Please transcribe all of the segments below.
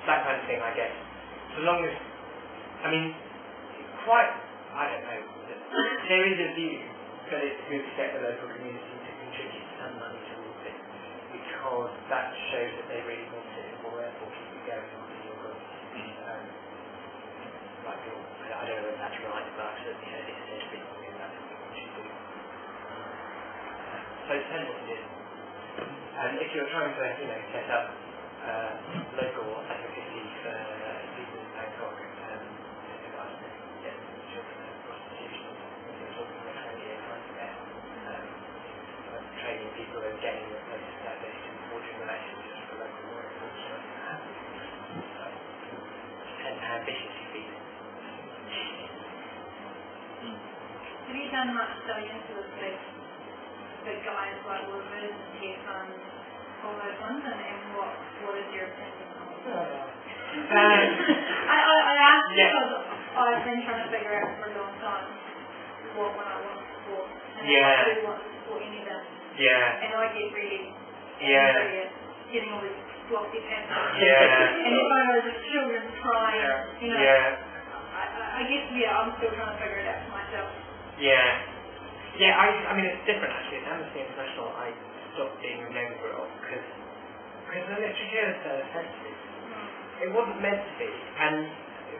that kind of thing, I guess. So long as, I don't know, there is a view that it's good to get the local community to contribute some money towards it, because that shows that they really want it and will therefore keep it going after you're gone. I don't know if that's right, but I've certainly heard it said recently that that's what you should do. So it depends what it is. And if you're trying to, set up local advocacy for people in Bangkok, children and prostitution, if you're talking about 20-year time there, training people and getting them close to that, and forging relationships for local workforce, depends how ambitious you feel. Have you done much study into the big guys like Woodward and TFM, all those ones, and what is your opinion on it? I asked because I've been trying to figure out for a long time when I want to support, and I really want to support any of them. And I get really angry at getting all these floppy pamphlets. And if I know the children crying, I guess I'm still trying to figure it out for myself. It's different actually. At Amnesty International, I stopped being a member of because the literature is so offensive. It wasn't meant to be, and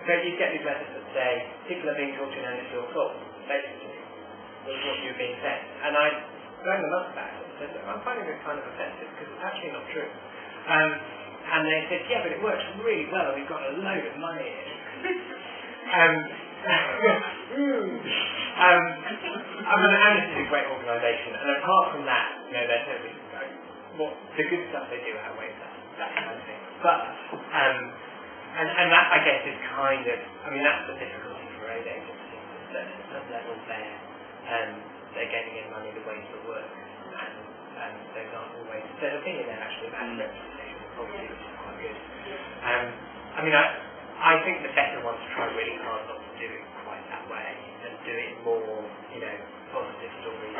so you get these letters that say people are being tortured and it's your fault, basically, was what you're being said. And I rang them up about it and said, I'm finding this kind of offensive because it's actually not true. And they said, yeah, but it works really well and we've got a load of money in it. Amnesty is a great organisation, and apart from that, they're totally the good stuff they do outweighs that kind of thing. But and that I guess is kind of, that's the difficulty for aid agencies, that at some level they're getting in money the ways that work, and those aren't always. There's a thing in there actually about representation of poverty, which is quite good. I think the better ones try really hard not to do it quite that way and do it more, positive stories.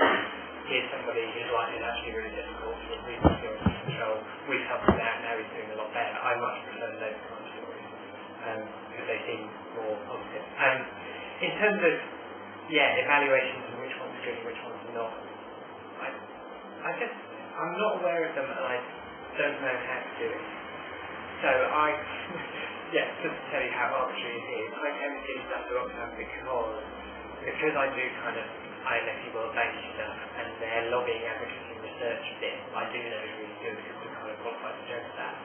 Here's somebody whose life is actually really difficult, but we've got it under control, we've helped him out, now he's doing a lot better. I much prefer those kind of stories because they seem more positive. In terms of, evaluations and which ones are good and which ones are not, I'm not aware of them and I don't know how to do it. So just to tell you how arbitrary it is, I tend to do stuff to Oxfam because I do kind of IMFE world-based stuff and their lobbying, advocacy and research bit, I do know is really good because we're kind of qualified to judge that.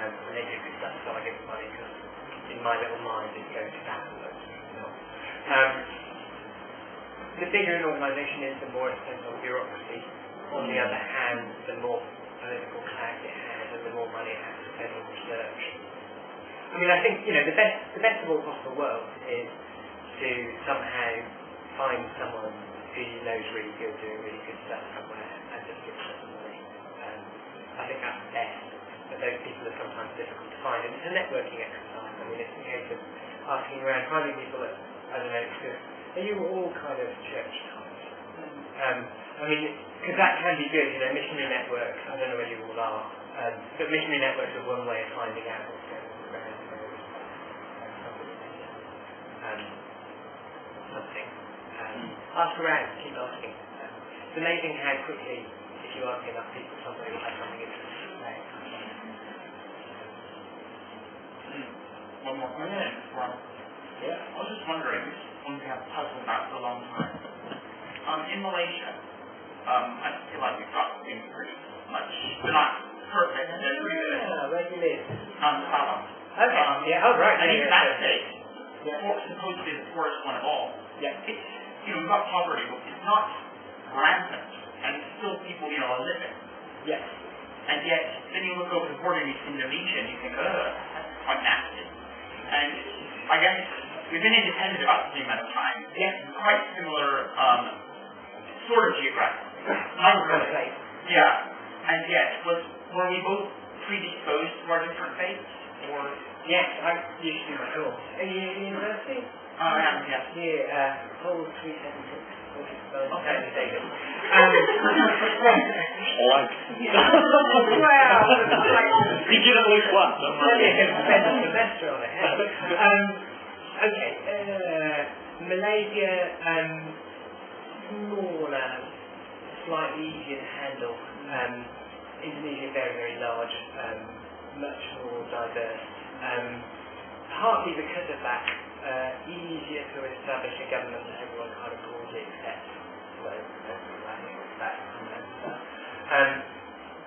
And they do good stuff, so I give them money because in my little mind it goes to that and those not. The bigger an organisation is, the more it depends on bureaucracy. On the other hand, the more political clout it has and the more money it has to spend on research. I think, the best of all possible worlds is to somehow find someone who you know is really good, doing really good stuff somewhere, and just give them some money. I think that's the best, but those people are sometimes difficult to find, and it's a networking exercise. It's a case of asking around, finding people that, are you all kind of church types? Because that can be good, missionary networks, I don't know where you all are, but missionary networks are one way of finding out what's going on around something. Ask around, keep asking. It's amazing how quickly, if you ask enough people, somebody will have something interesting to say. One more question. I was just wondering, this is one thing I've puzzled about for a long time. In Malaysia, I feel like we've got things pretty much, they're not perfect, they're pretty good. Where do you live? Sabah. Okay, right. And even that state, supposed to be the poorest one of all. It's, we've got poverty, but it's not rampant, and still people, are living. And yet, then you look over the border and you see Indonesia, and you think, that's quite nasty. And I guess we've been independent about the same amount of time. Quite similar, sort of geographically. Not really. And yet, were we both predisposed to our different faiths? Or yes, I used to do my course. Are you at university? I am, yes. Here, Hall 376. Okay. David. Wow. Be didn't lose one. You can spend a semester on it. Okay, Malaysia, smaller, slightly easier to handle. Indonesia, very, very large, much more diverse. Partly because of that, easier to establish a government that everyone kind of broadly accepts. So,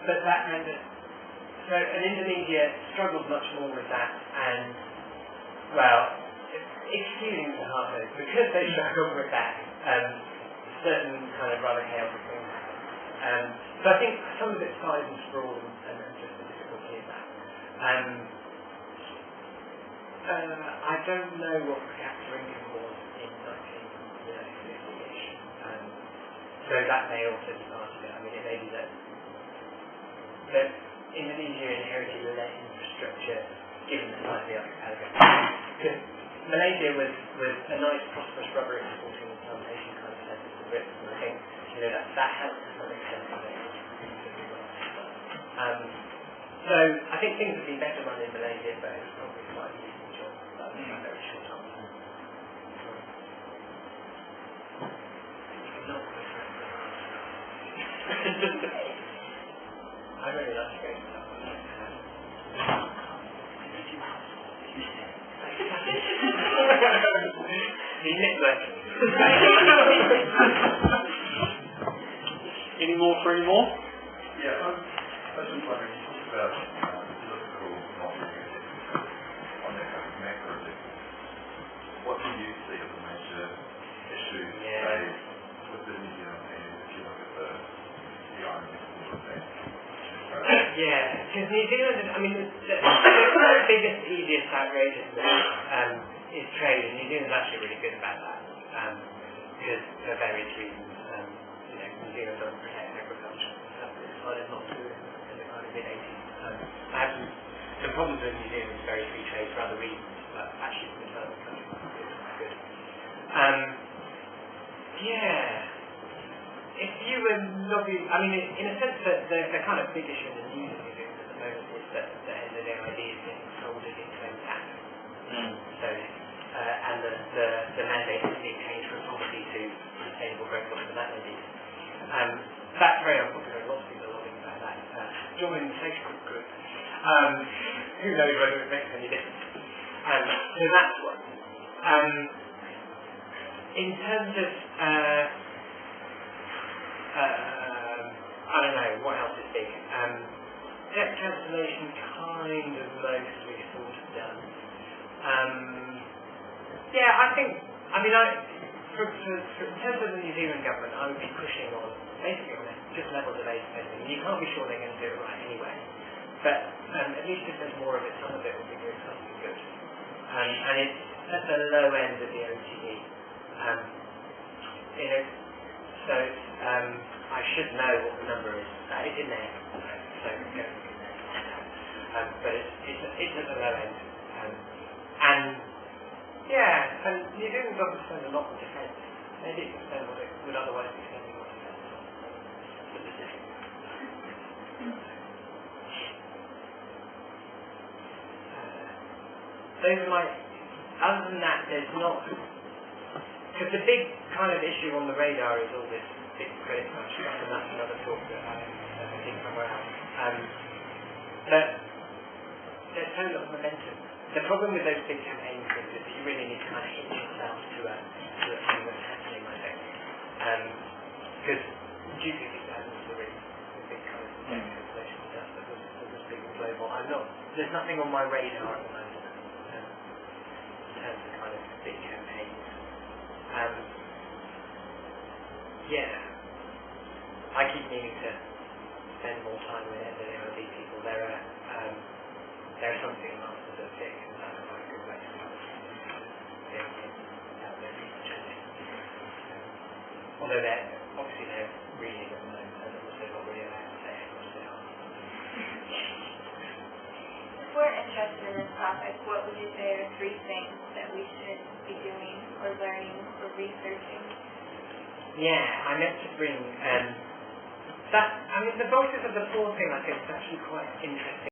but that and Indonesia struggles much more with that, and well, excusing the hard note, because they struggle with that, certain kind of rather chaotic things happen. So I think some of it's size and sprawl and just the difficulty of that. I don't know what per capita income was in 1950-ish, so that may also be part of it. I mean, it may be that Indonesia inherited less infrastructure given the size of the archipelago. Because Malaysia was a nice, prosperous rubber exporting and plantation kind of centre to Britain, and I think that helped to some extent to make it reasonably well. So I think things have been better run in Malaysia, but it's probably quite an easy job. That's a very short answer. I really like to go to stuff like that. The network. Any more for any more? Yeah, I was just wondering, you talked about political not being on that kind of macro level. What do you see as the major issues, say, within New Zealand, and if you look at the environmental impact? Yeah, because New Zealand, I mean, the biggest, easiest, outrageous is trade, and New Zealand's actually really good about that, because for various reasons. New Zealand doesn't protect agriculture. It decided not to in the kind of mid-80s. I have some problems with New Zealand, it's very free trade for other reasons, but actually from the development country, it's good. If you were lobbying, I mean, in a sense that the kind of big issue in the news in New Zealand at the moment is that the NZAID is getting folded into MTAP. So, and the mandate is being changed from poverty to sustainable growth, whatever that may be. That's very unpopular. Lots of people are lobbying about that. Join the Facebook group. Who knows whether it makes any difference? So that's one. In terms of I don't know, what else is big? Debt cancellation kind of mostly sort of done. In terms of the New Zealand government, I would be pushing on, basically on just levels of aid spending. You can't be sure they're going to do it right anyway. But at least if there's more of it, some of it will be doing something good. And it's at the low end of the OTE. So I should know what the number is. It's in there. So go and look in there. But it's at the low end. And New Zealand doesn't spend a lot on defence. They didn't spend what it would otherwise be spending on defence. Those are other than that, there's not, because the big kind of issue on the radar is all this big credit crunch stuff, and that's another talk that I think somewhere else. But there's so little momentum. The problem with those big campaigns is that you really need to kind of hitch yourself to a thing that's happening, I think. Because due to the big kind of debt cancellation stuff that was big and global, there's nothing on my radar at the moment in terms of kind of big campaigns. I keep needing to spend more time with NZAID people. There are some single masters that are sick, and that's quite a good way to kind of help their research. Although they're reading at the moment, and also not really allowed to say how much they are. If we're interested in this topic, what would you say are 3 things that we should be doing or learning or researching? I meant to bring the Voices of the Poor thing, I think, is actually quite interesting.